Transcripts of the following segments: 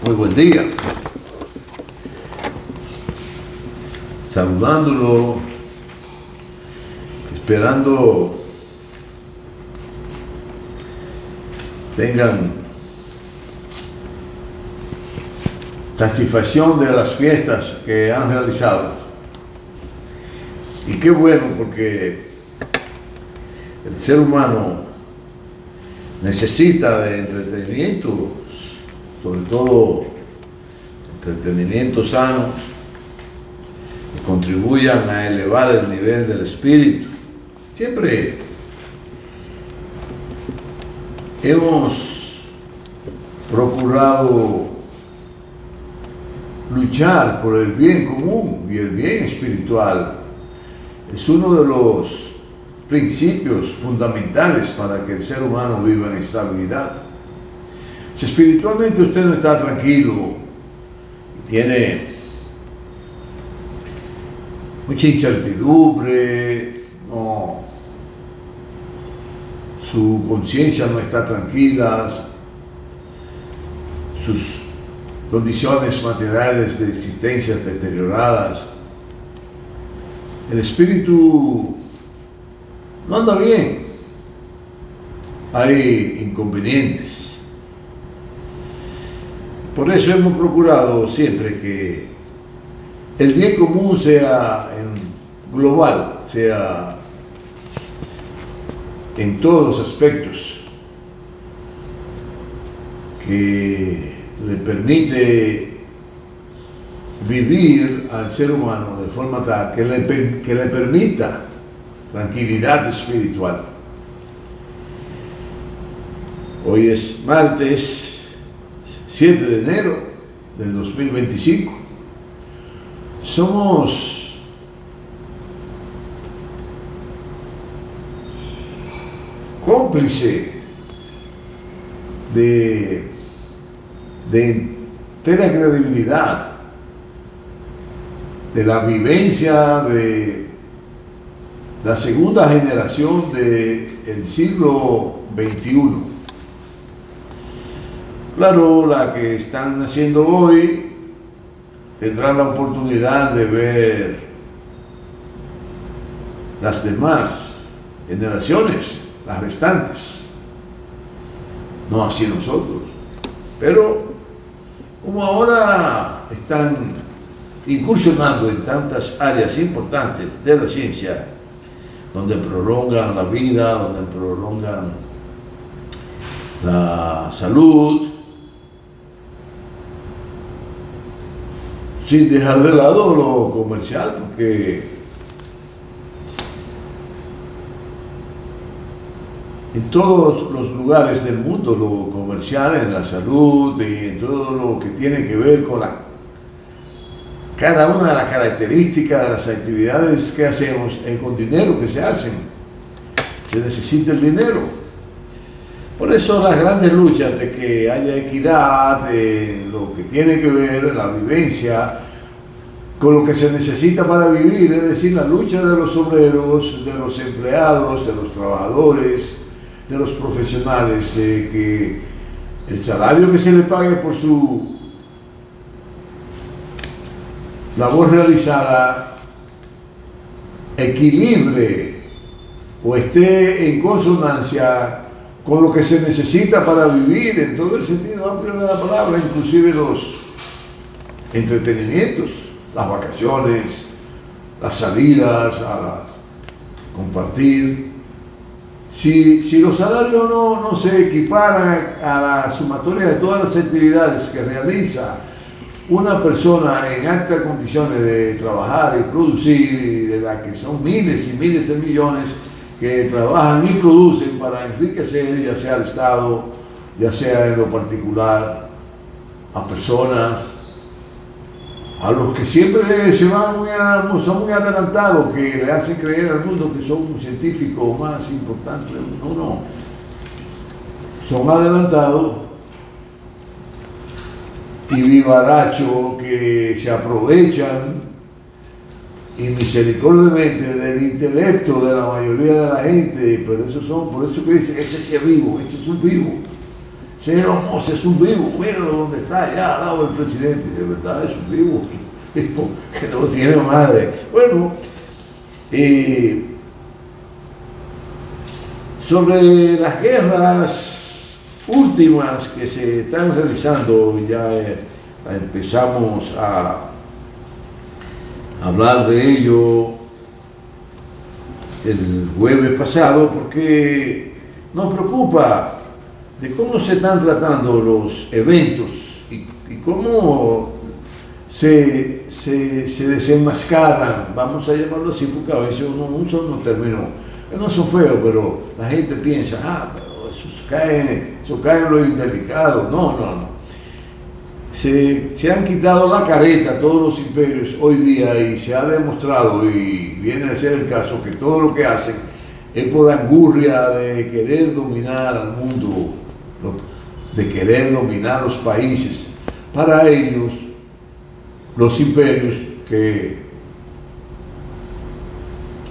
Muy buen día. Saludándolo, esperando tengan satisfacción de las fiestas que han realizado. Y qué bueno, porque el ser humano necesita de entretenimiento, sobre todo entretenimientos sanos, que contribuyan a elevar el nivel del espíritu. Siempre hemos procurado luchar por el bien común y el bien espiritual. Es uno de los principios fundamentales para que el ser humano viva en estabilidad. Si espiritualmente usted no está tranquilo, tiene mucha incertidumbre, su conciencia no está tranquila, sus condiciones materiales de existencia deterioradas, el espíritu no anda bien, hay inconvenientes. Por eso hemos procurado siempre que el bien común sea global, sea en todos los aspectos, que le permite vivir al ser humano de forma tal que le permita tranquilidad espiritual. Hoy es martes 7 de enero del 2025. Somos cómplices de entera credibilidad de la vivencia de la segunda generación del siglo XXI. Claro, la que están naciendo hoy tendrán la oportunidad de ver las demás generaciones, las restantes. No así nosotros. Pero como ahora están incursionando en tantas áreas importantes de la ciencia, donde prolongan la vida, donde prolongan la salud, sin dejar de lado lo comercial, porque en todos los lugares del mundo lo comercial, en la salud y en todo lo que tiene que ver con cada una de las características de las actividades que hacemos, con dinero que se hacen, se necesita el dinero. Por eso las grandes luchas de que haya equidad, de lo que tiene que ver la vivencia con lo que se necesita para vivir, es decir, la lucha de los obreros, de los empleados, de los trabajadores, de los profesionales, de que el salario que se le pague por su labor realizada equilibre o esté en consonancia con lo que se necesita para vivir en todo el sentido amplio de la palabra, inclusive los entretenimientos, las vacaciones, las salidas, compartir. Si los salarios no se equiparan a la sumatoria de todas las actividades que realiza una persona en altas condiciones de trabajar y producir, y de la que son miles y miles de millones que trabajan y producen para enriquecer, ya sea al Estado, ya sea en lo particular, a personas, a los que siempre son muy adelantados, que le hacen creer al mundo que son un científico más importante. No, son adelantados y vivarachos que se aprovechan misericordiamente del intelecto de la mayoría de la gente, pero por eso que dicen, ese sí es vivo, ese es un vivo. Señor Mose es un vivo, míralo donde está, allá al lado del presidente. De verdad es un vivo, que no tiene madre. Bueno, sobre las guerras últimas que se están realizando, ya empezamos a hablar de ello el jueves pasado, porque nos preocupa de cómo se están tratando los eventos y cómo se desenmascaran, vamos a llamarlo así, porque a veces uno usa unos términos que no son feos, pero la gente piensa, pero eso cae en lo indelicado. No. Se han quitado la careta todos los imperios hoy día y se ha demostrado, y viene a ser el caso, que todo lo que hacen es por angurria de querer dominar al mundo, de querer dominar los países. Para ellos, los imperios que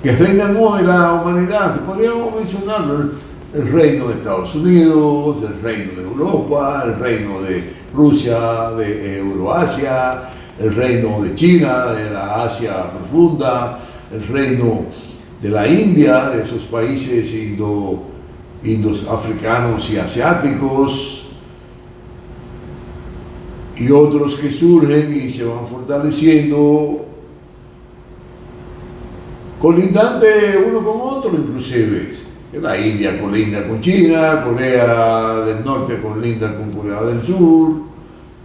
reinan hoy la humanidad, podríamos mencionarlo, el reino de Estados Unidos, el reino de Europa, el reino de Rusia, de Euroasia, el reino de China, de la Asia profunda, el reino de la India, de esos países africanos y asiáticos, y otros que surgen y se van fortaleciendo, colindante uno con otro inclusive. La India colinda con China, Corea del Norte colinda con Corea del Sur,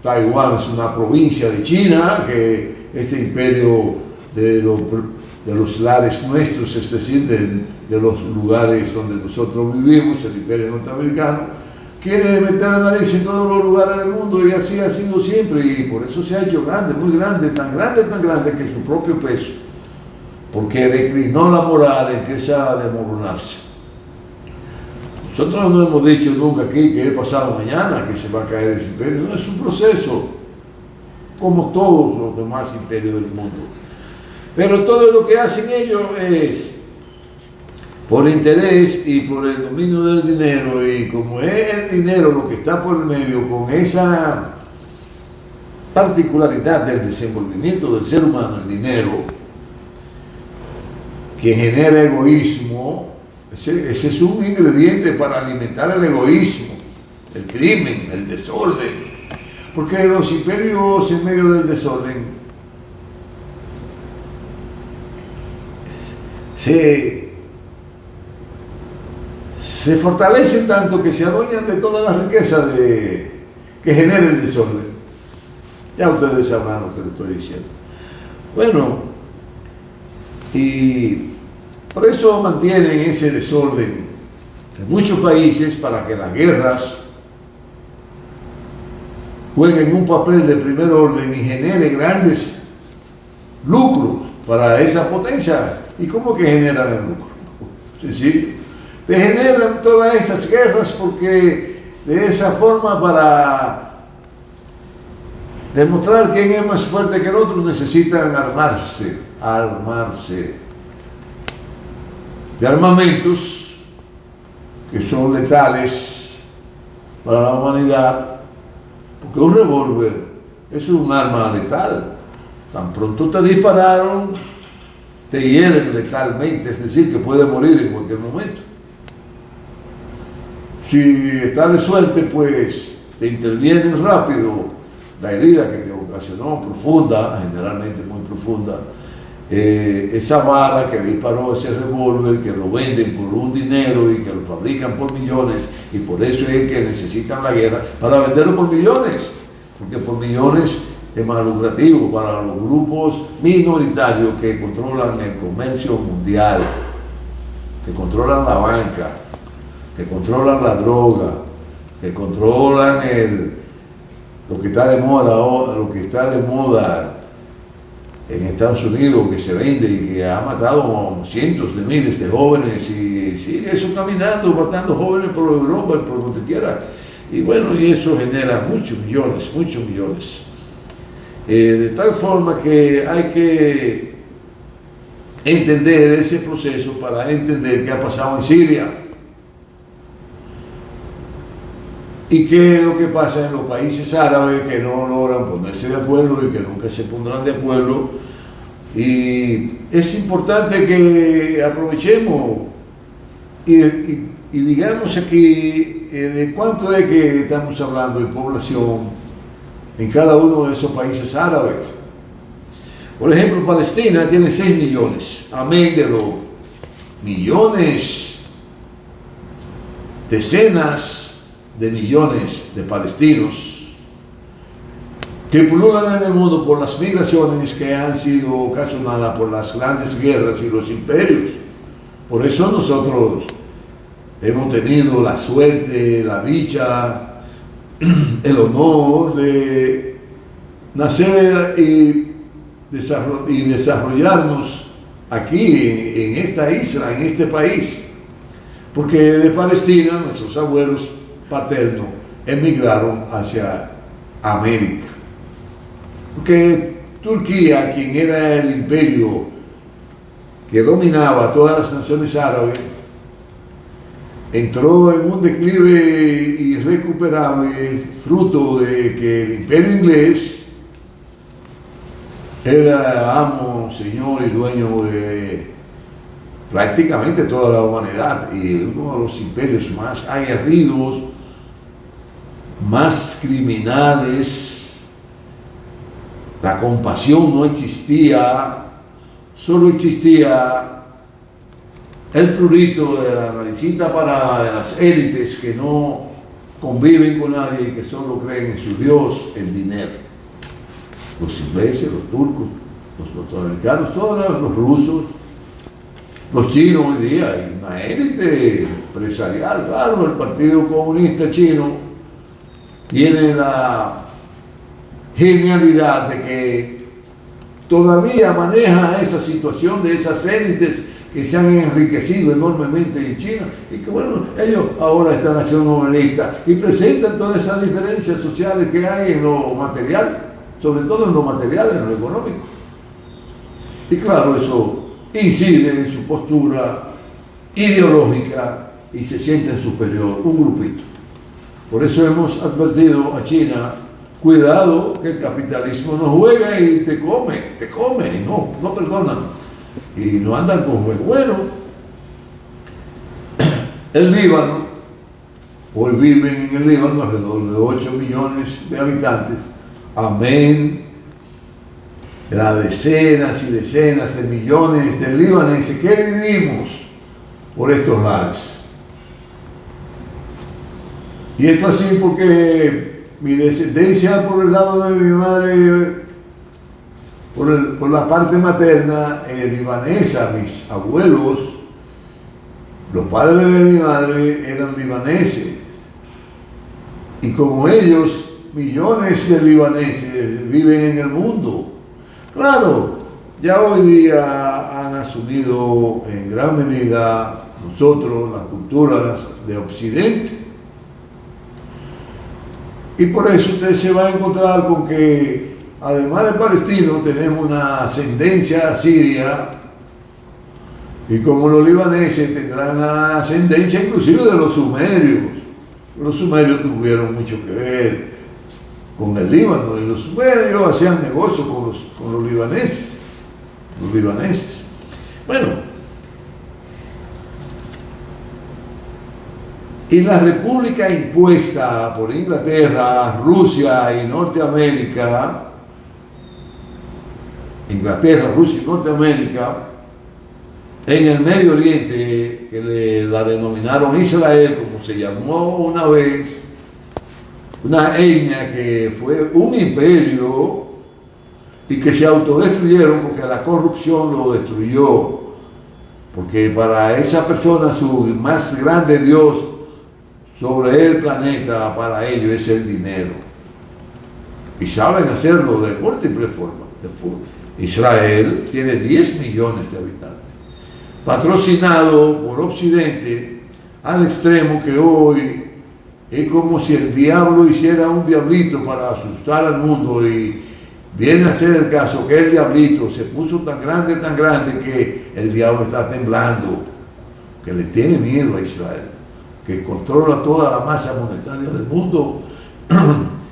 Taiwán es una provincia de China, que este imperio de los lares nuestros, es decir, de los lugares donde nosotros vivimos, el imperio norteamericano, quiere meter la nariz en todos los lugares del mundo, y así ha sido siempre, y por eso se ha hecho grande, muy grande, tan grande que su propio peso, porque declinó la moral, empieza a desmoronarse. Nosotros no hemos dicho nunca aquí que es pasado mañana que se va a caer ese imperio, no, es un proceso, como todos los demás imperios del mundo. Pero todo lo que hacen ellos es por interés y por el dominio del dinero, y como es el dinero lo que está por el medio, con esa particularidad del desenvolvimiento del ser humano, el dinero, que genera egoísmo. Ese es un ingrediente para alimentar el egoísmo, el crimen, el desorden. Porque los imperios en medio del desorden se fortalecen tanto que se adueñan de toda la riqueza que genera el desorden. Ya ustedes sabrán lo que les estoy diciendo. Bueno, y por eso mantienen ese desorden en muchos países, para que las guerras jueguen un papel de primer orden y genere grandes lucros para esa potencia. ¿Y cómo que generan el lucro? Sencillo. Te generan todas esas guerras porque de esa forma, para demostrar quién es más fuerte que el otro, necesitan armarse de armamentos que son letales para la humanidad, porque un revólver es un arma letal. Tan pronto te dispararon, te hieren letalmente, es decir, que puede morir en cualquier momento. Si estás de suerte, pues te intervienen rápido. La herida que te ocasionó, profunda, generalmente muy profunda, esa bala que disparó ese revólver, que lo venden por un dinero y que lo fabrican por millones, y por eso es que necesitan la guerra para venderlo por millones, porque por millones es más lucrativo para los grupos minoritarios que controlan el comercio mundial, que controlan la banca, que controlan la droga, que controlan lo que está de moda en Estados Unidos, que se vende y que ha matado cientos de miles de jóvenes, y sigue eso caminando, matando jóvenes por Europa, por donde quiera. Y bueno, y eso genera muchos millones. De tal forma que hay que entender ese proceso para entender qué ha pasado en Siria. ¿Y qué es lo que pasa en los países árabes que no logran ponerse de acuerdo y que nunca se pondrán de acuerdo? Y es importante que aprovechemos y digamos aquí de cuánto es que estamos hablando de población en cada uno de esos países árabes. Por ejemplo, Palestina tiene 6 millones, amén de los millones, decenas de millones de palestinos que pululan en el mundo por las migraciones que han sido ocasionadas por las grandes guerras y los imperios. Por eso nosotros hemos tenido la suerte, la dicha, el honor de nacer y desarrollarnos aquí en esta isla, en este país, porque de Palestina nuestros abuelos paternos emigraron hacia América. Porque Turquía, quien era el imperio que dominaba todas las naciones árabes, entró en un declive irrecuperable fruto de que el imperio inglés era amo, señor y dueño de prácticamente toda la humanidad y uno de los imperios más aguerridos, más criminales. La compasión no existía, solo existía el prurito de la naricita parada de las élites que no conviven con nadie y que solo creen en su Dios, el dinero. Los ingleses, los turcos, los norteamericanos, todos los rusos, los chinos hoy día, hay una élite empresarial, claro, el Partido Comunista Chino tiene la genialidad de que todavía maneja esa situación de esas élites que se han enriquecido enormemente en China y que bueno, ellos ahora están haciendo novelistas y presentan todas esas diferencias sociales que hay en lo material, sobre todo en lo material, en lo económico. Y claro, eso incide en su postura ideológica y se sienten superior, un grupito. Por eso hemos advertido a China, cuidado que el capitalismo no juega y te come, y no perdonan. Y no andan con juego. Bueno, el Líbano, hoy viven en el Líbano alrededor de 8 millones de habitantes, amén, las decenas y decenas de millones de libaneses que vivimos por estos lares. Y esto así porque mi descendencia por el lado de mi madre, por la parte materna libanesa, mis abuelos, los padres de mi madre eran libaneses. Y como ellos, millones de libaneses viven en el mundo. Claro, ya hoy día han asumido en gran medida nosotros las culturas de Occidente. Y por eso usted se va a encontrar con que, además de palestinos, tenemos una ascendencia siria, y como los libaneses tendrán la ascendencia inclusive de los sumerios. Los sumerios tuvieron mucho que ver con el Líbano, y los sumerios hacían negocio con los libaneses. Bueno, y la república impuesta por Inglaterra, Rusia y Norteamérica, en el Medio Oriente, que la denominaron Israel, como se llamó una vez, una etnia que fue un imperio y que se autodestruyeron porque la corrupción lo destruyó. Porque para esa persona su más grande Dios sobre el planeta, para ellos es el dinero. Y saben hacerlo de múltiples formas. Israel tiene 10 millones de habitantes, patrocinado por Occidente al extremo que hoy es como si el diablo hiciera un diablito para asustar al mundo, y viene a ser el caso que el diablito se puso tan grande que el diablo está temblando, que le tiene miedo a Israel, que controla toda la masa monetaria del mundo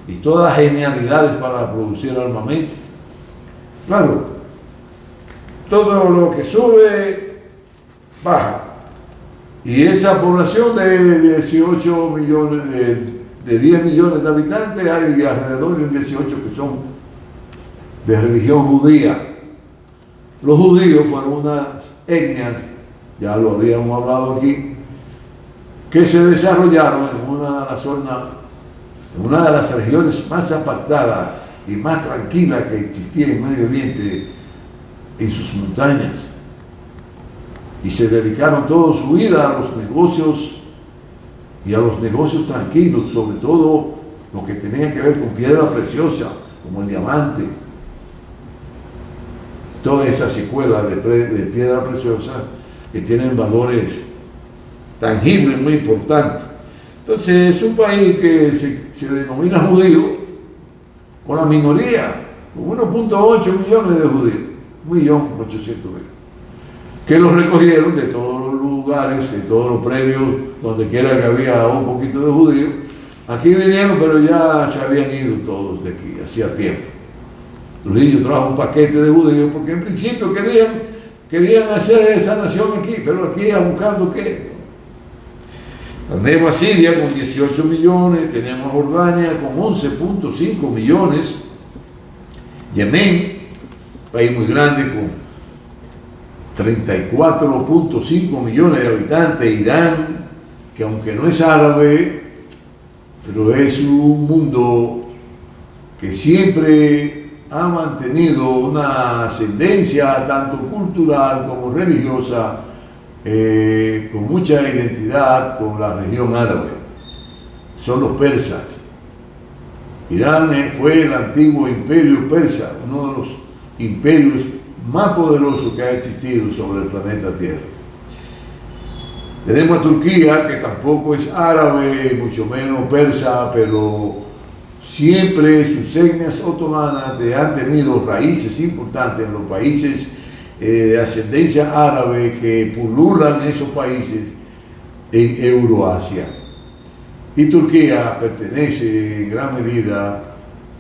y todas las genialidades para producir armamento. Claro, todo lo que sube, baja. Y esa población de 18 millones, de 10 millones de habitantes, hay alrededor de 18 que son de religión judía. Los judíos fueron unas etnias, ya lo habíamos hablado aquí, que se desarrollaron en una de las regiones más apartadas y más tranquilas que existía en Medio Oriente, en sus montañas. Y se dedicaron toda su vida a los negocios y a los negocios tranquilos, sobre todo lo que tenía que ver con piedra preciosa, como el diamante, todas esas secuelas de piedra preciosa que tienen valores tangibles muy importantes. Entonces es un país que se denomina judío, con la minoría, con 1.8 millones de judíos, 1.800.000, que los recogieron de todos los lugares, de todos los predios, donde quiera que había un poquito de judíos. Aquí vinieron, pero ya se habían ido todos de aquí, hacía tiempo. Trujillo trajo un paquete de judíos, porque en principio querían hacer esa nación aquí, pero aquí buscando qué. Tenemos a Siria con 18 millones, tenemos a Jordania con 11.5 millones, Yemen, país muy grande con 34.5 millones de habitantes, Irán, que aunque no es árabe, pero es un mundo que siempre ha mantenido una ascendencia tanto cultural como religiosa, con mucha identidad con la región árabe. Son los persas. Irán fue el antiguo imperio persa, uno de los imperios más poderosos que ha existido sobre el planeta Tierra. Tenemos a Turquía, que tampoco es árabe, mucho menos persa, pero siempre sus etnias otomanas han tenido raíces importantes en los países de ascendencia árabe que pululan esos países en Euroasia. Y Turquía pertenece en gran medida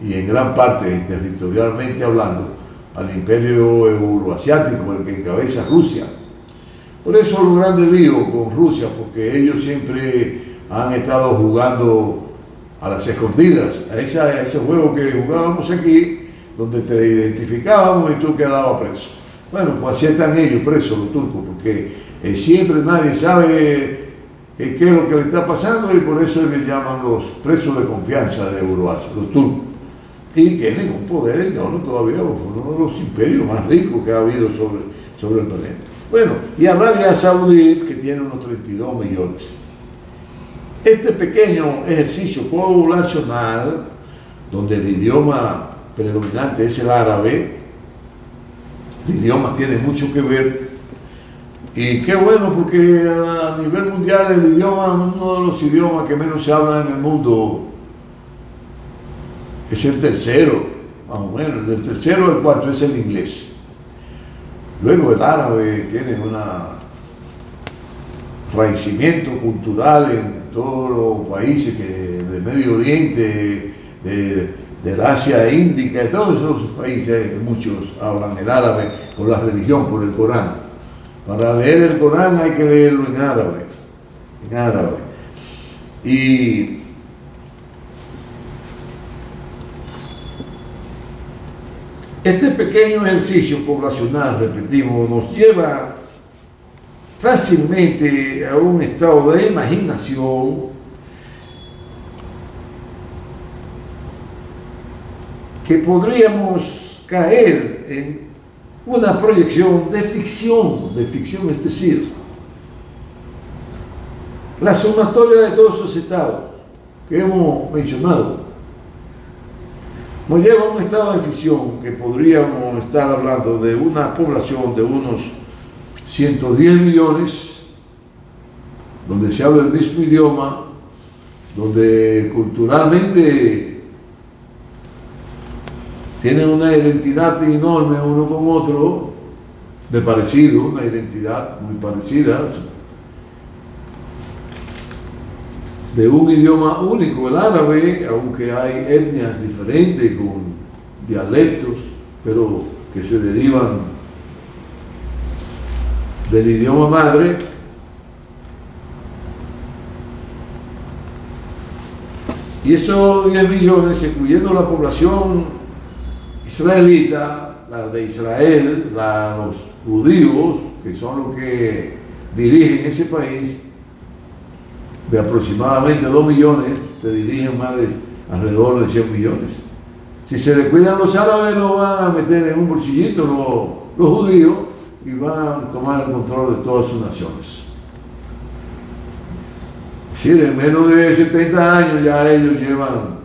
y en gran parte territorialmente hablando al imperio euroasiático, el que encabeza Rusia. Por eso los grandes líos con Rusia, porque ellos siempre han estado jugando a las escondidas, a ese juego que jugábamos aquí, donde te identificábamos y tú quedabas preso. Bueno, pues así están ellos presos, los turcos, porque siempre nadie sabe qué es lo que le está pasando, y por eso les llaman los presos de confianza de Euroasia, los turcos. Y tienen un poder enorme todavía, fue uno de los imperios más ricos que ha habido sobre el planeta. Bueno, y Arabia Saudí, que tiene unos 32 millones. Este pequeño ejercicio poblacional, donde el idioma predominante es el árabe, el idioma tiene mucho que ver, y qué bueno, porque a nivel mundial el idioma, uno de los idiomas que menos se habla en el mundo, es el tercero, más o menos, del tercero al cuarto es el inglés. Luego el árabe tiene un raicimiento cultural en todos los países del Medio Oriente, del Asia Índica, de todos esos países, muchos hablan el árabe con la religión, por el Corán. Para leer el Corán hay que leerlo en árabe. Y este pequeño ejercicio poblacional, repetimos, nos lleva fácilmente a un estado de imaginación que podríamos caer en una proyección de ficción, es decir, la sumatoria de todos esos estados que hemos mencionado nos lleva a un estado de ficción que podríamos estar hablando de una población de unos 110 millones, donde se habla el mismo idioma, donde culturalmente tienen una identidad enorme uno con otro, de parecido, una identidad muy parecida, de un idioma único, el árabe, aunque hay etnias diferentes con dialectos, pero que se derivan del idioma madre. Y estos 10 millones, incluyendo la población israelita, la de Israel, los judíos, que son los que dirigen ese país, de aproximadamente 2 millones, te dirigen más de alrededor de 100 millones. Si se descuidan los árabes, lo van a meter en un bolsillito los judíos y van a tomar el control de todas sus naciones. Es decir, en menos de 70 años ya ellos llevan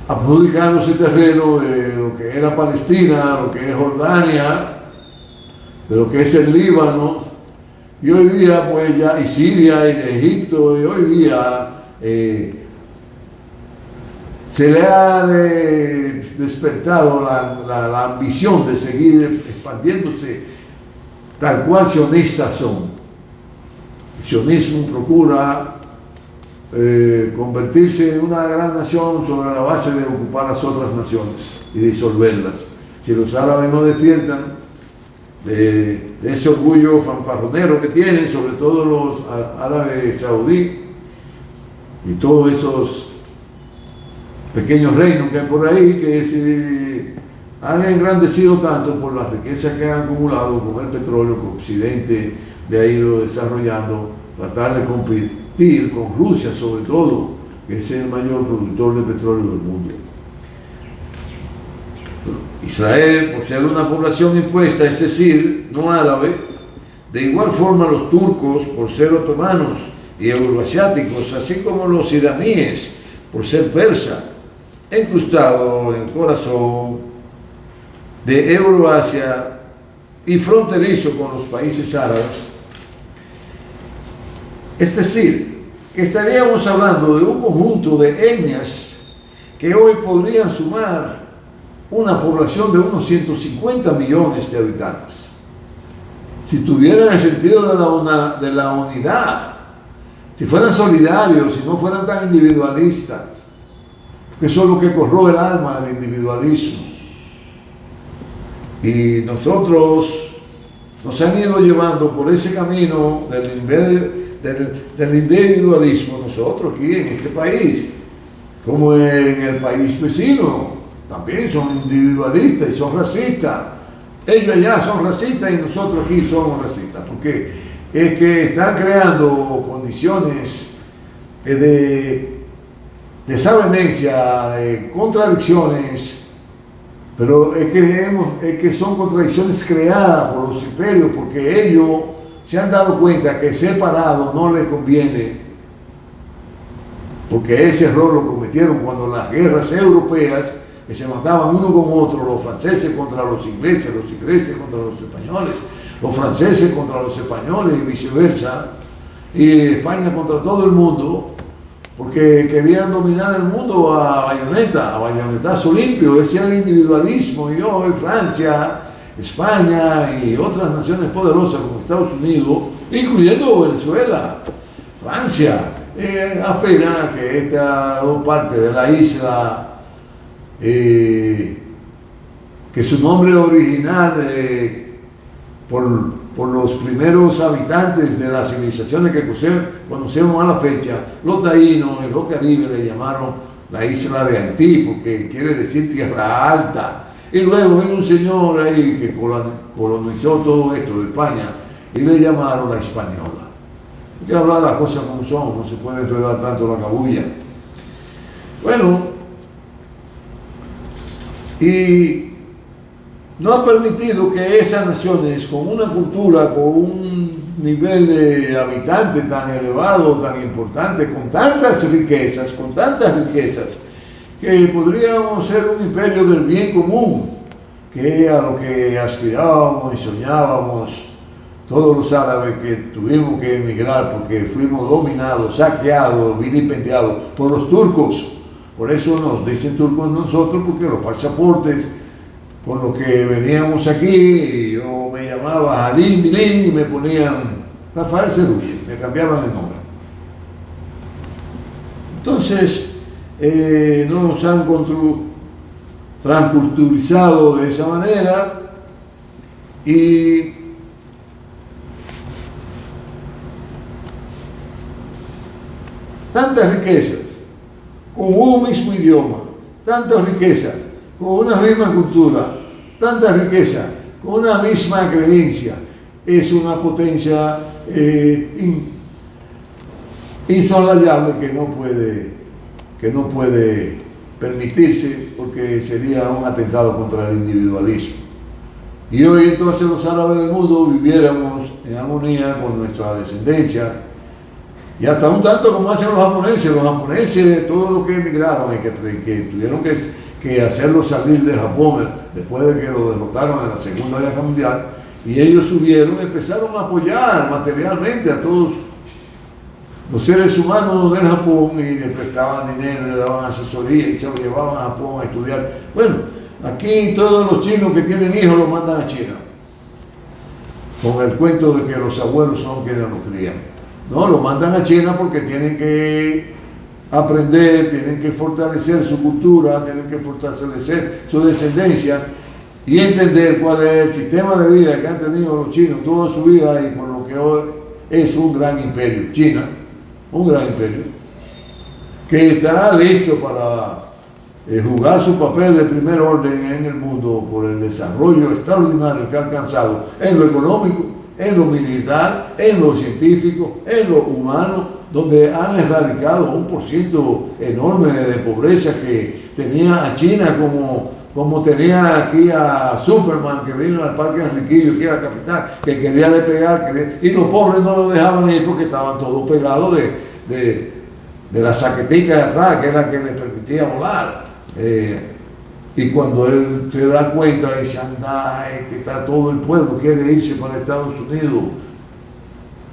adjudicándose terreno de lo que era Palestina, lo que es Jordania, de lo que es el Líbano, y hoy día pues ya, y Siria y de Egipto, y hoy día se le ha despertado la ambición de seguir expandiéndose tal cual sionistas son. El sionismo procura convertirse en una gran nación sobre la base de ocupar las otras naciones y disolverlas. Si los árabes no despiertan de ese orgullo fanfarronero que tienen, sobre todo los árabes saudíes y todos esos pequeños reinos que hay por ahí, que se han engrandecido tanto por las riquezas que han acumulado con el petróleo que Occidente le ha ido desarrollando, tratar de competir con Rusia sobre todo, que es el mayor productor de petróleo del mundo. Israel, por ser una población impuesta, es decir, no árabe, de igual forma los turcos, por ser otomanos y euroasiáticos, así como los iraníes, por ser persa, incrustado en el corazón de Euroasia y fronterizo con los países árabes. Es decir, que estaríamos hablando de un conjunto de etnias que hoy podrían sumar una población de unos 150 millones de habitantes. Si tuvieran el sentido de la unidad, si fueran solidarios, si no fueran tan individualistas, que eso es lo que corroe el alma del individualismo. Y nosotros nos han ido llevando por ese camino del individualismo, nosotros aquí en este país, como en el país vecino, también son individualistas y son racistas. Ellos allá son racistas y nosotros aquí somos racistas, porque es que están creando condiciones de desavenencia, de contradicciones, pero es que son contradicciones creadas por los imperios, porque ellos se han dado cuenta que separado no les conviene, porque ese error lo cometieron cuando las guerras europeas, que se mataban uno con otro, los franceses contra los ingleses contra los españoles, los franceses contra los españoles y viceversa, y España contra todo el mundo, porque querían dominar el mundo a bayonetazo limpio. Ese era el individualismo. Y hoy Francia, España y otras naciones poderosas como Estados Unidos, incluyendo Venezuela, Francia, apenas que esta parte de la isla, que su nombre original por los primeros habitantes de las civilizaciones que conocemos a la fecha, los taínos en los Caribes le llamaron la isla de Haití, porque quiere decir tierra alta. Y luego vino un señor ahí que colonizó todo esto de España y le llamaron la española. Hay que hablar las cosas como son, no se puede enredar tanto la cabulla. Bueno, y no ha permitido que esas naciones con una cultura, con un nivel de habitantes tan elevado, tan importante, con tantas riquezas, que podríamos ser un imperio del bien común, que a lo que aspirábamos y soñábamos todos los árabes que tuvimos que emigrar porque fuimos dominados, saqueados, vilipendiados por los turcos. Por eso nos dicen turcos nosotros, porque los pasaportes con los que veníamos aquí, yo me llamaba Jalín Milín y me ponían Rafael Cerulle, me cambiaban el nombre. Entonces, nos han transculturizado de esa manera y tantas riquezas con un mismo idioma, tantas riquezas con una misma cultura, tantas riquezas con una misma creencia, es una potencia insoslayable que no puede permitirse, porque sería un atentado contra el individualismo. Y hoy entonces los árabes del mundo viviéramos en armonía con nuestra descendencia, y hasta un tanto como hacen los japoneses, todos los que emigraron y que tuvieron que hacerlo salir de Japón después de que lo derrotaron en la Segunda Guerra Mundial, y ellos subieron, empezaron a apoyar materialmente a todos los seres humanos del Japón y le prestaban dinero, le daban asesoría y se lo llevaban a Japón a estudiar. Bueno, aquí todos los chinos que tienen hijos los mandan a China, con el cuento de que los abuelos son quienes los crían. No, los mandan a China porque tienen que aprender, tienen que fortalecer su cultura, tienen que fortalecer su descendencia y entender cuál es el sistema de vida que han tenido los chinos toda su vida y por lo que hoy es un gran imperio, China, un gran imperio, que está listo para jugar su papel de primer orden en el mundo por el desarrollo extraordinario que ha alcanzado en lo económico, en lo militar, en lo científico, en lo humano, donde han erradicado un % enorme de pobreza que tenía a China como tenía aquí a Superman, que vino al Parque Enriquillo, que era la capital, que quería despegar, y los pobres no lo dejaban ir porque estaban todos pegados de la saquetica de atrás, que era la que les permitía volar. Y cuando él se da cuenta, dice, anda, que está todo el pueblo, quiere irse para Estados Unidos.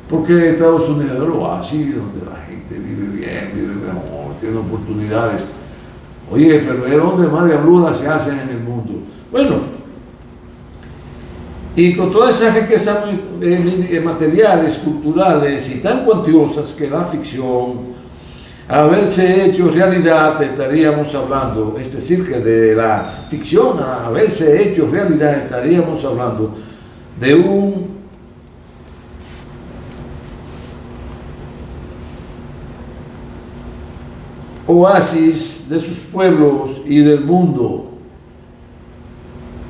Porque Estados Unidos es lo así, donde la gente vive bien, vive mejor, tiene oportunidades. Oye, pero es donde más diabluras se hacen en el mundo. Bueno, y con todas esas riquezas materiales, culturales y tan cuantiosas que la ficción, haberse hecho realidad, estaríamos hablando, es decir, que de la ficción a haberse hecho realidad, estaríamos hablando de un oasis de sus pueblos y del mundo.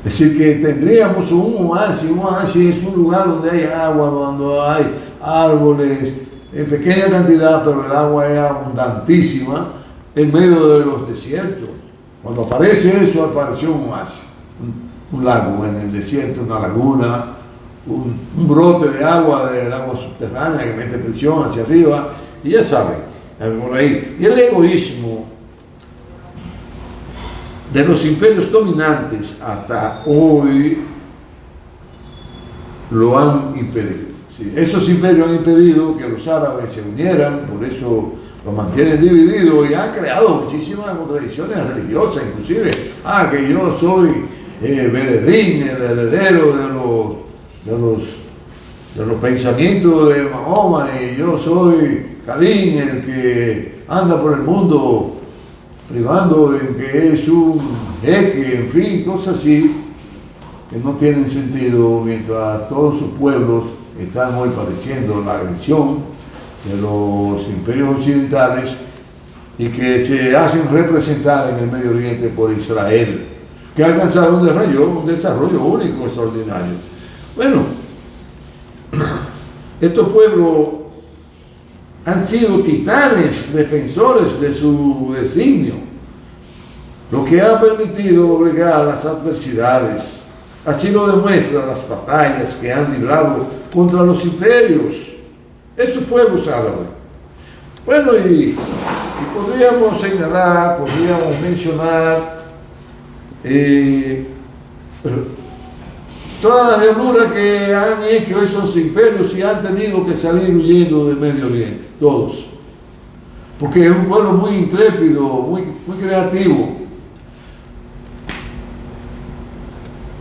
Es decir, que tendríamos un oasis es un lugar donde hay agua, donde hay árboles, en pequeña cantidad, pero el agua es abundantísima en medio de los desiertos. Cuando aparece eso, apareció un oasis, un lago en el desierto, una laguna, un brote de agua, del agua subterránea que mete presión hacia arriba, y ya saben, por ahí. Y el egoísmo de los imperios dominantes hasta hoy lo han impedido. Sí, esos imperios han impedido que los árabes se unieran, por eso los mantienen divididos y han creado muchísimas contradicciones religiosas, inclusive, que yo soy Beredín, el heredero de los pensamientos de Mahoma, y yo soy Jalín, el que anda por el mundo privando en que es un jeque, en fin, cosas así que no tienen sentido mientras todos sus pueblos están hoy padeciendo la agresión de los imperios occidentales y que se hacen representar en el Medio Oriente por Israel, que ha alcanzado un desarrollo único, extraordinario. Bueno, estos pueblos han sido titanes defensores de su designio, lo que ha permitido doblegar las adversidades. Así lo demuestran las batallas que han librado contra los imperios, estos pueblos árabes. Bueno, y podríamos señalar, podríamos mencionar todas las diabluras que han hecho esos imperios y han tenido que salir huyendo del Medio Oriente, todos. Porque es un pueblo muy intrépido, muy creativo.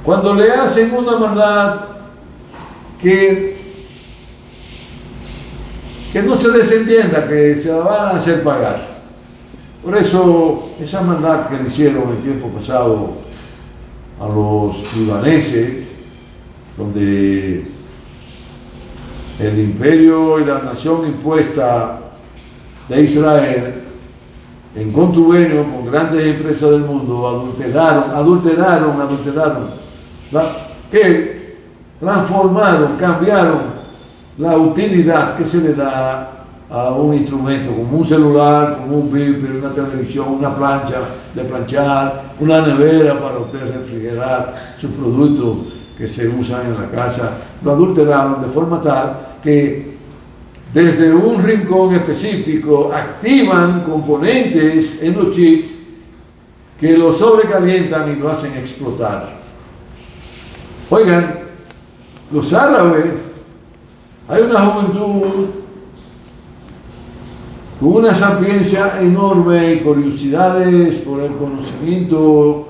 Cuando le hacen una maldad que no se desentienda, que se la van a hacer pagar. Por eso, esa maldad que le hicieron el tiempo pasado a los libaneses, donde el imperio y la nación impuesta de Israel, en contubernio con grandes empresas del mundo, adulteraron, que transformaron, cambiaron la utilidad que se le da a un instrumento como un celular, como un viper, una televisión, una plancha de planchar, una nevera para usted refrigerar sus productos que se usan en la casa. Lo adulteraron de forma tal que desde un rincón específico activan componentes en los chips que lo sobrecalientan y lo hacen explotar. Oigan, los árabes, hay una juventud con una sapiencia enorme y curiosidades por el conocimiento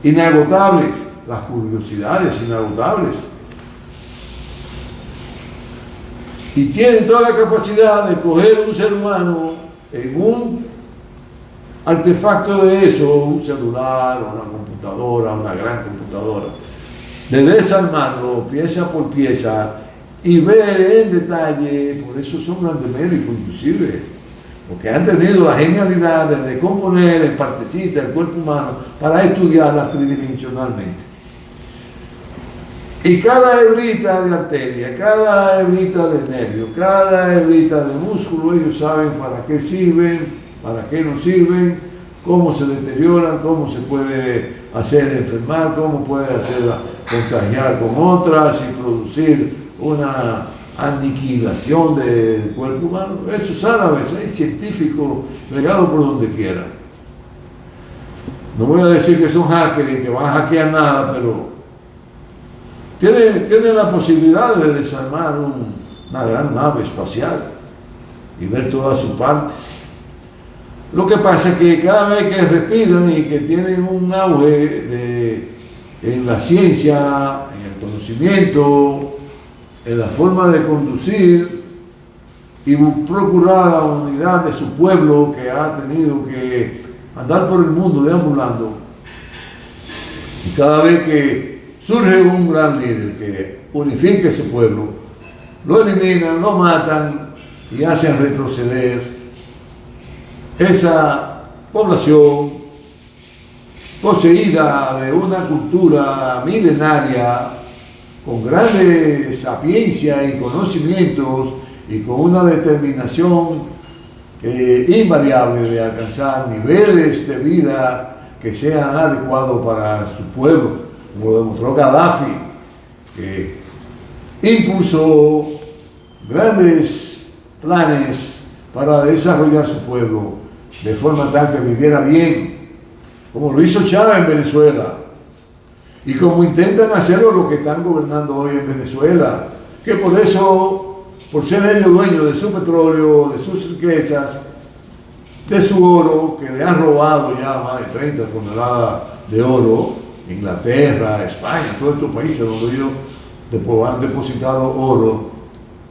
inagotables, las curiosidades inagotables. Y tienen toda la capacidad de coger un ser humano en un artefacto de eso, un celular, una computadora, una gran computadora, de desarmarlo pieza por pieza y ver en detalle. Por eso son grandes médicos inclusive, porque han tenido la genialidad de decomponer en partecitas el cuerpo humano para estudiarla tridimensionalmente. Y cada hebrita de arteria, cada hebrita de nervio, cada hebrita de músculo, ellos saben para qué sirven, para qué no sirven, cómo se deterioran, cómo se puede hacer enfermar, cómo puede hacerla contagiar con otras y producir una aniquilación del cuerpo humano. Esos árabes, hay científicos regados por donde quieran. No voy a decir que son hackers y que van a hackear nada, pero tienen la posibilidad de desarmar una gran nave espacial y ver todas sus partes. Lo que pasa es que cada vez que respiran y que tienen un auge en la ciencia, en el conocimiento, en la forma de conducir y procurar la unidad de su pueblo, que ha tenido que andar por el mundo deambulando, y cada vez que surge un gran líder que unifique ese pueblo, lo eliminan, lo matan y hacen retroceder esa población poseída de una cultura milenaria con grande sapiencia y conocimientos y con una determinación invariable de alcanzar niveles de vida que sean adecuados para su pueblo, como lo demostró Gaddafi, que impulsó grandes planes para desarrollar su pueblo de forma tal que viviera bien, como lo hizo Chávez en Venezuela, y como intentan hacerlo los que están gobernando hoy en Venezuela, que por eso, por ser ellos dueños de su petróleo, de sus riquezas, de su oro, que le han robado ya más de 30 toneladas de oro, Inglaterra, España, todos estos países donde ellos han depositado oro,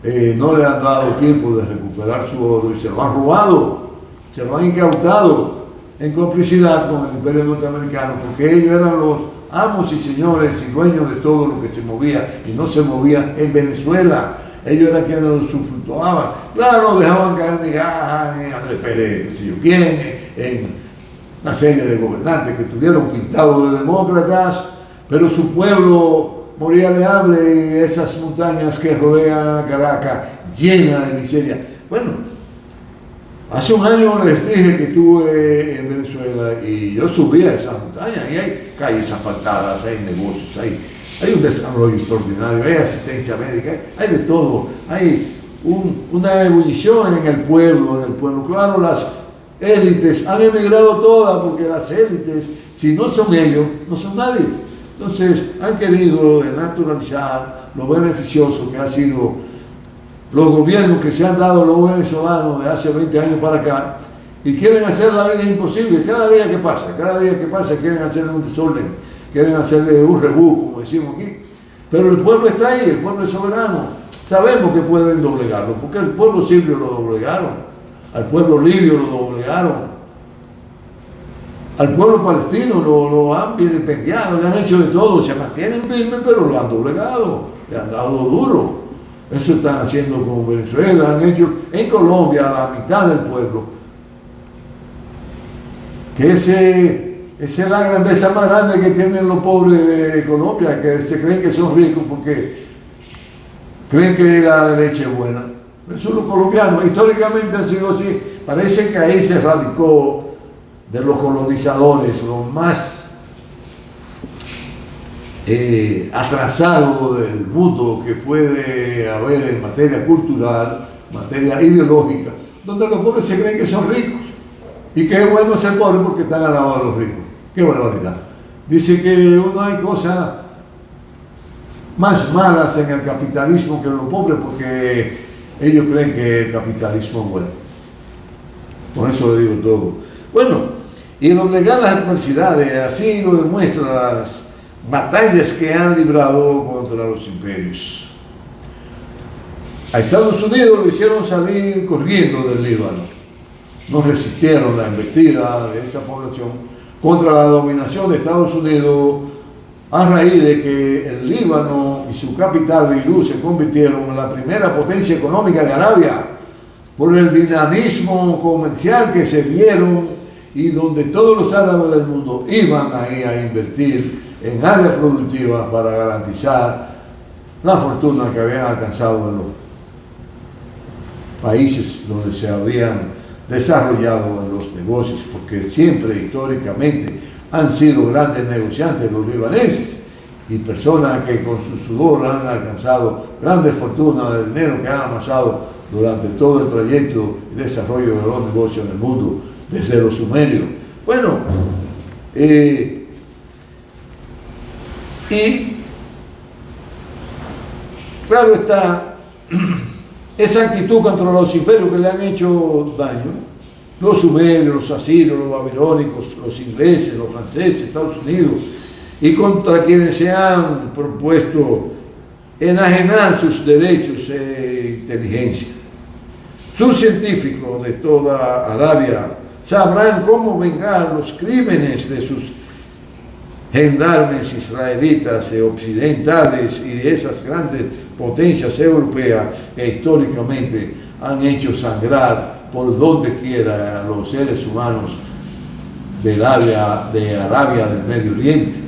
no le han dado tiempo de recuperar su oro y se lo han robado, se lo han incautado en complicidad con el imperio norteamericano, porque ellos eran los amos y señores y dueños de todo lo que se movía y no se movía en Venezuela. Ellos eran quienes lo usufructuaban. Claro, dejaban caer migajas en Andrés Pérez, no sé yo quién, en una serie de gobernantes que estuvieron pintados de demócratas, pero su pueblo moría de hambre y esas montañas que rodean a Caracas llenas de miseria. Bueno, hace un año les dije que estuve en Venezuela y yo subí a esas montañas y hay calles asfaltadas, hay negocios, hay un desarrollo extraordinario, hay asistencia médica, hay de todo, hay una ebullición en el pueblo. Claro, las élites han emigrado todas porque las élites, si no son ellos, no son nadie. Entonces han querido naturalizar lo beneficioso que ha sido los gobiernos que se han dado los venezolanos de hace 20 años para acá, y quieren hacer la vida imposible. Cada día que pasa quieren hacer un desorden quieren hacerle un rebú, como decimos aquí. Pero el pueblo está ahí, el pueblo es soberano. Sabemos que pueden doblegarlo, porque al pueblo sirio lo doblegaron, al pueblo libio lo doblegaron, al pueblo palestino lo han vilipendiado, le han hecho de todo, se mantienen firmes, pero lo han doblegado, le han dado duro. Eso están haciendo con Venezuela, han hecho en Colombia a la mitad del pueblo. Que esa es la grandeza más grande que tienen los pobres de Colombia, que se creen que son ricos porque creen que la derecha es buena. Eso es lo colombiano, históricamente ha sido así. Parece que ahí se radicó de los colonizadores, lo más atrasado del mundo que puede haber en materia cultural, materia ideológica, donde los pobres se creen que son ricos y que es bueno ser pobre porque están al lado de los ricos. ¡Qué barbaridad! Dice que no hay cosas más malas en el capitalismo que en los pobres porque ellos creen que el capitalismo es bueno. Con eso le digo todo. Bueno, y doblegar las adversidades, así lo demuestran las batallas que han librado contra los imperios. A Estados Unidos lo hicieron salir corriendo del Líbano. No resistieron la embestida de esa población contra la dominación de Estados Unidos a raíz de que el Líbano y su capital Beirut se convirtieron en la primera potencia económica de Arabia por el dinamismo comercial que se dieron y donde todos los árabes del mundo iban ahí a invertir en áreas productivas para garantizar la fortuna que habían alcanzado en los países donde se habían desarrollado en los negocios, porque siempre históricamente han sido grandes negociantes los libaneses y personas que con su sudor han alcanzado grandes fortunas de dinero que han amasado durante todo el trayecto y desarrollo de los negocios en el mundo, desde los sumerios. Bueno, y claro está, esa actitud contra los imperios que le han hecho daño, los sumerios, los asirios, los babilónicos, los ingleses, los franceses, Estados Unidos, y contra quienes se han propuesto enajenar sus derechos e inteligencia. Sus científicos de toda Arabia sabrán cómo vengar los crímenes de sus gendarmes israelitas e occidentales y de esas grandes potencias europeas que históricamente han hecho sangrar por donde quiera a los seres humanos del área de Arabia del Medio Oriente.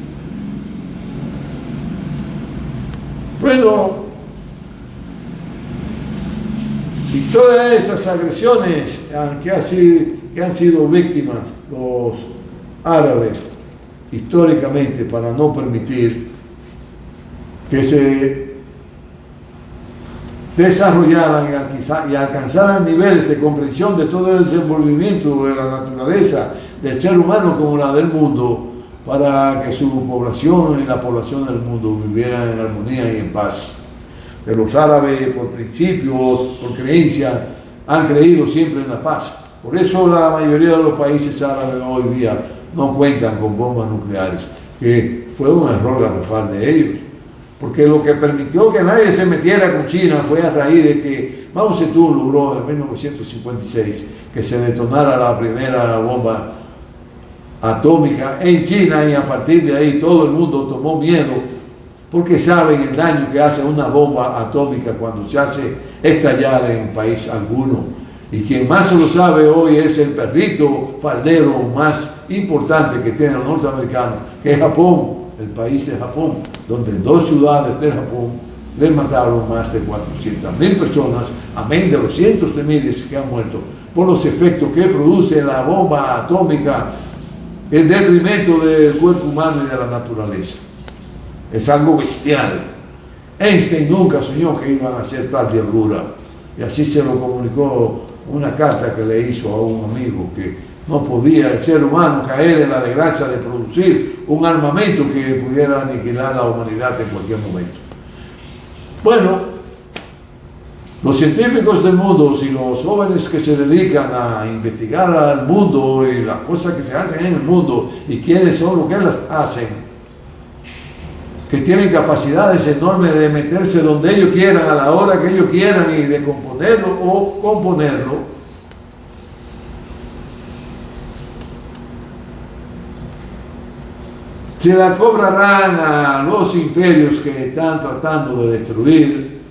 Bueno, y todas esas agresiones que han sido víctimas los árabes históricamente para no permitir que se desarrollaran y alcanzaran niveles de comprensión de todo el desenvolvimiento de la naturaleza del ser humano como la del mundo, para que su población y la población del mundo vivieran en armonía y en paz. Que los árabes, por principios, por creencia, han creído siempre en la paz. Por eso la mayoría de los países árabes hoy día no cuentan con bombas nucleares, que fue un error garrafal de ellos. Porque lo que permitió que nadie se metiera con China fue a raíz de que Mao Zedong logró en 1956 que se detonara la primera bomba atómica en China, y a partir de ahí todo el mundo tomó miedo porque saben el daño que hace una bomba atómica cuando se hace estallar en país alguno. Y quien más se lo sabe hoy es el perrito faldero más importante que tienen los norteamericanos, que es Japón, el país de Japón, donde en 2 ciudades del Japón le mataron más de 400.000 personas, amén de los cientos de miles que han muerto por los efectos que produce la bomba atómica en detrimento del cuerpo humano y de la naturaleza. Es algo bestial. Einstein nunca soñó que iban a hacer tal diablura, y así se lo comunicó una carta que le hizo a un amigo, que no podía el ser humano caer en la desgracia de producir un armamento que pudiera aniquilar la humanidad en cualquier momento. Bueno, los científicos del mundo y los jóvenes que se dedican a investigar al mundo y las cosas que se hacen en el mundo y quiénes son los que las hacen, que tienen capacidades enormes de meterse donde ellos quieran, a la hora que ellos quieran, y de componerlo o componerlo, se la cobrarán a los imperios que están tratando de destruir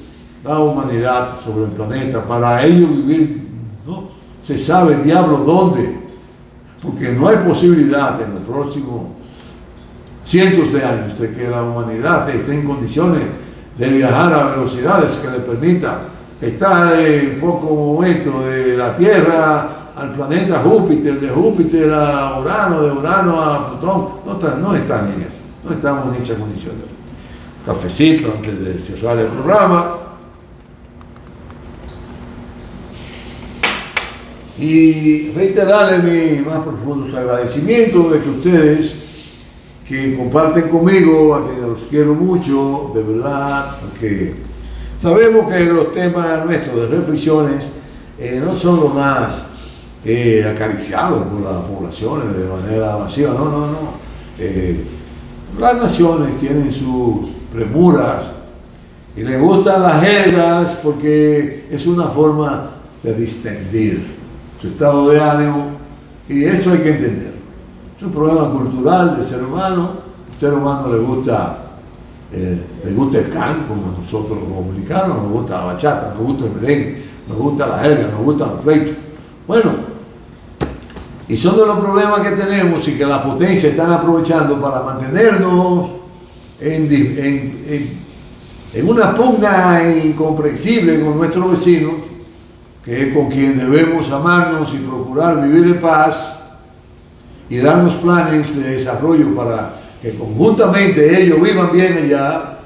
la humanidad sobre el planeta, para ellos vivir, no se sabe diablo dónde, porque no hay posibilidad en los próximos cientos de años de que la humanidad esté en condiciones de viajar a velocidades que le permitan estar en poco momento de la Tierra al planeta Júpiter, de Júpiter a Urano, de Urano a Plutón. No están en eso, no estamos en esa condición. Cafecito antes de cerrar el programa. Y reiterarles mi más profundos agradecimientos de que ustedes, que comparten conmigo, a quienes los quiero mucho, de verdad, porque sabemos que los temas nuestros de reflexiones no son los más acariciados por las poblaciones de manera masiva, no. Las naciones tienen sus premuras y les gustan las jergas porque es una forma de distender su estado de ánimo, y eso hay que entenderlo. Es un problema cultural del ser humano. Al ser humano le gusta el can, como nosotros los dominicanos, nos gusta la bachata, nos gusta el merengue, nos gusta la jerga, nos gustan los pleitos. Bueno, y son de los problemas que tenemos y que las potencias están aprovechando para mantenernos en una pugna incomprensible con nuestros vecinos, que es con quien debemos amarnos y procurar vivir en paz y darnos planes de desarrollo para que conjuntamente ellos vivan bien allá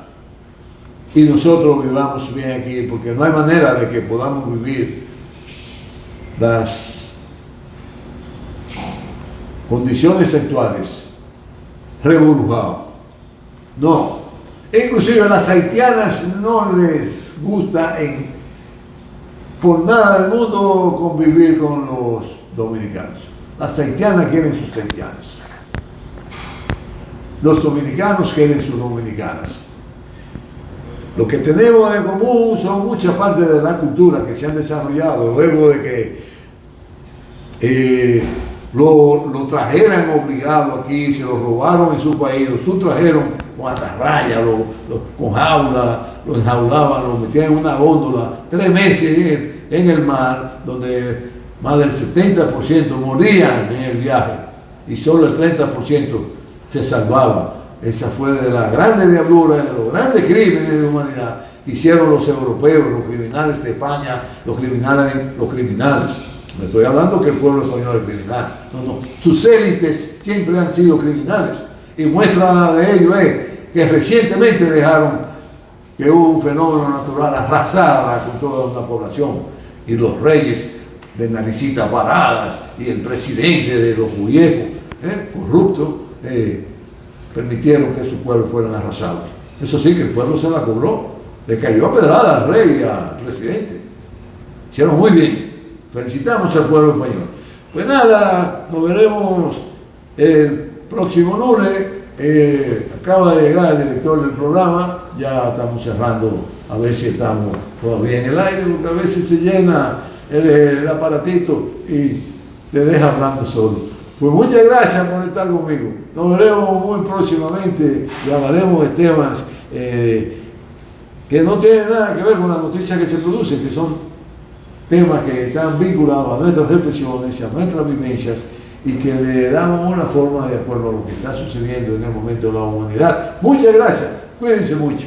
y nosotros vivamos bien aquí, porque no hay manera de que podamos vivir las condiciones actuales reburjados. No, inclusive a las haitianas no les gusta por nada del mundo convivir con los dominicanos. Las haitianas quieren sus haitianas, los dominicanos quieren sus dominicanas. Lo que tenemos en común son muchas partes de la cultura que se han desarrollado luego de que lo trajeran obligado aquí, se lo robaron en su país, lo sustrajeron con atarraya, con jaula, lo enjaulaban, lo metían en una góndola, 3 meses en el mar, donde más del 70% morían en el viaje y solo el 30% se salvaba. Esa fue de las grandes diabluras, de los grandes crímenes de humanidad que hicieron los europeos, los criminales de España, los criminales. No estoy hablando que el pueblo español es criminal, no. Sus élites siempre han sido criminales, y muestra de ello es que recientemente dejaron que hubo un fenómeno natural, arrasada con toda una población, y los reyes de naricitas paradas y el presidente de los viejos corruptos permitieron que sus pueblos fueran arrasados. Eso sí, que el pueblo se la cobró, le cayó a pedrada al rey y al presidente. Hicieron muy bien. Felicitamos al pueblo español. Pues nada, nos veremos el próximo lunes. Acaba de llegar el director del programa, ya estamos cerrando, a ver si estamos todavía en el aire, porque a veces se llena el aparatito y te deja hablando solo. Pues muchas gracias por estar conmigo. Nos veremos muy próximamente y hablaremos de temas que no tienen nada que ver con las noticias que se producen, que son temas que están vinculados a nuestras reflexiones y a nuestras vivencias, y que le damos una forma de acuerdo a lo que está sucediendo en el momento de la humanidad. Muchas gracias, cuídense mucho.